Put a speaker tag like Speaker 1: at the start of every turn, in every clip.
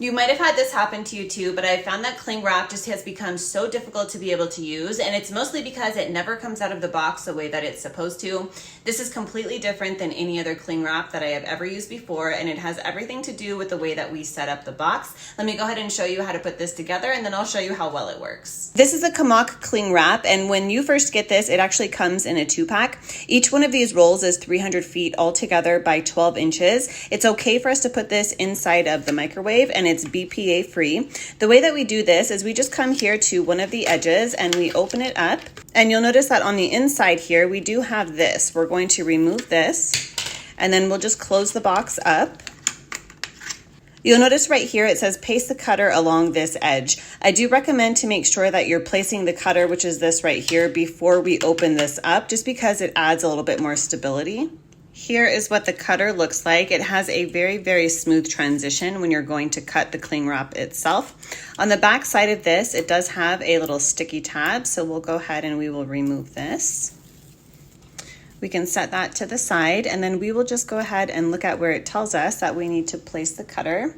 Speaker 1: You might have had this happen to you too, but I found that cling wrap just has become so difficult to be able to use, and it's mostly because it never comes out of the box the way that it's supposed to. This is completely different than any other cling wrap that I have ever used before, and it has everything to do with the way that we set up the box. Let me go ahead and show you how to put this together, and then I'll show you how well it works. This is a KAMMAK cling wrap, and when you first get this, it actually comes in a 2-pack. Each one of these rolls is 300 feet altogether by 12 inches. It's okay for us to put this inside of the microwave, and it's BPA-free. The way that we do this is we just come here to one of the edges and we open it up, and you'll notice that on the inside here we do have this. We're going to remove this, and then we'll just close the box up. You'll notice right here it says place the cutter along this edge. I do recommend to make sure that you're placing the cutter, which is this right here, before we open this up, just because it adds a little bit more stability. Here is what the cutter looks like. It has a very, very smooth transition when you're going to cut the cling wrap itself. On the back side of this, it does have a little sticky tab, so we'll go ahead and we will remove this. We can set that to the side, and then we will just go ahead and look at where it tells us that we need to place the cutter.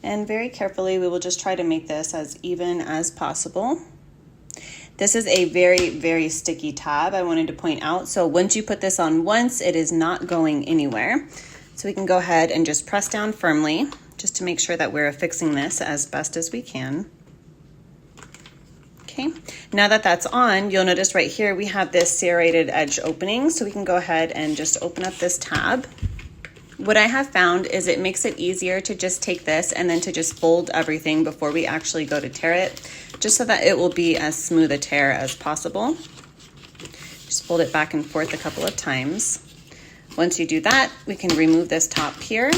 Speaker 1: And very carefully, we will just try to make this as even as possible. This is a very, very sticky tab, I wanted to point out. So once you put this on once, it is not going anywhere. So we can go ahead and just press down firmly just to make sure that we're affixing this as best as we can. Okay, now that that's on, you'll notice right here we have this serrated edge opening, so we can go ahead and just open up this tab. What I have found is it makes it easier to just take this and then to just fold everything before we actually go to tear it, just so that it will be as smooth a tear as possible. Just fold it back and forth a couple of times. Once you do that, we can remove this top here.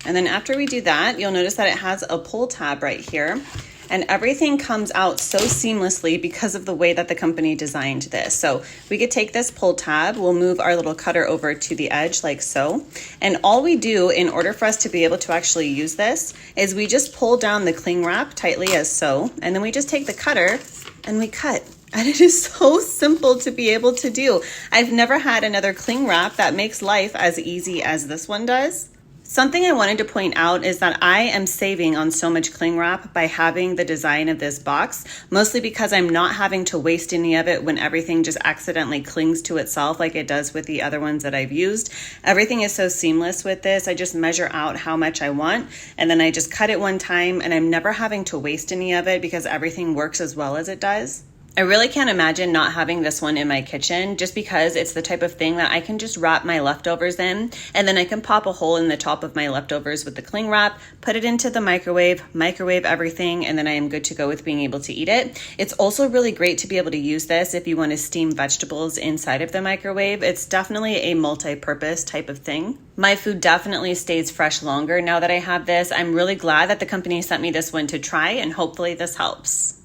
Speaker 1: And then after we do that, you'll notice that it has a pull tab right here, and everything comes out so seamlessly because of the way that the company designed this. So we could take this pull tab, we'll move our little cutter over to the edge like so. And all we do in order for us to be able to actually use this is we just pull down the cling wrap tightly as so, and then we just take the cutter and we cut. And it is so simple to be able to do. I've never had another cling wrap that makes life as easy as this one does. Something I wanted to point out is that I am saving on so much cling wrap by having the design of this box, mostly because I'm not having to waste any of it when everything just accidentally clings to itself like it does with the other ones that I've used. Everything is so seamless with this. I just measure out how much I want, and then I just cut it one time, and I'm never having to waste any of it because everything works as well as it does. I really can't imagine not having this one in my kitchen, just because it's the type of thing that I can just wrap my leftovers in, and then I can pop a hole in the top of my leftovers with the cling wrap, put it into the microwave everything, and then I am good to go with being able to eat it. It's also really great to be able to use this if you want to steam vegetables inside of the microwave. It's definitely a multi-purpose type of thing. My food definitely stays fresh longer now that I have this. I'm really glad that the company sent me this one to try, and hopefully this helps.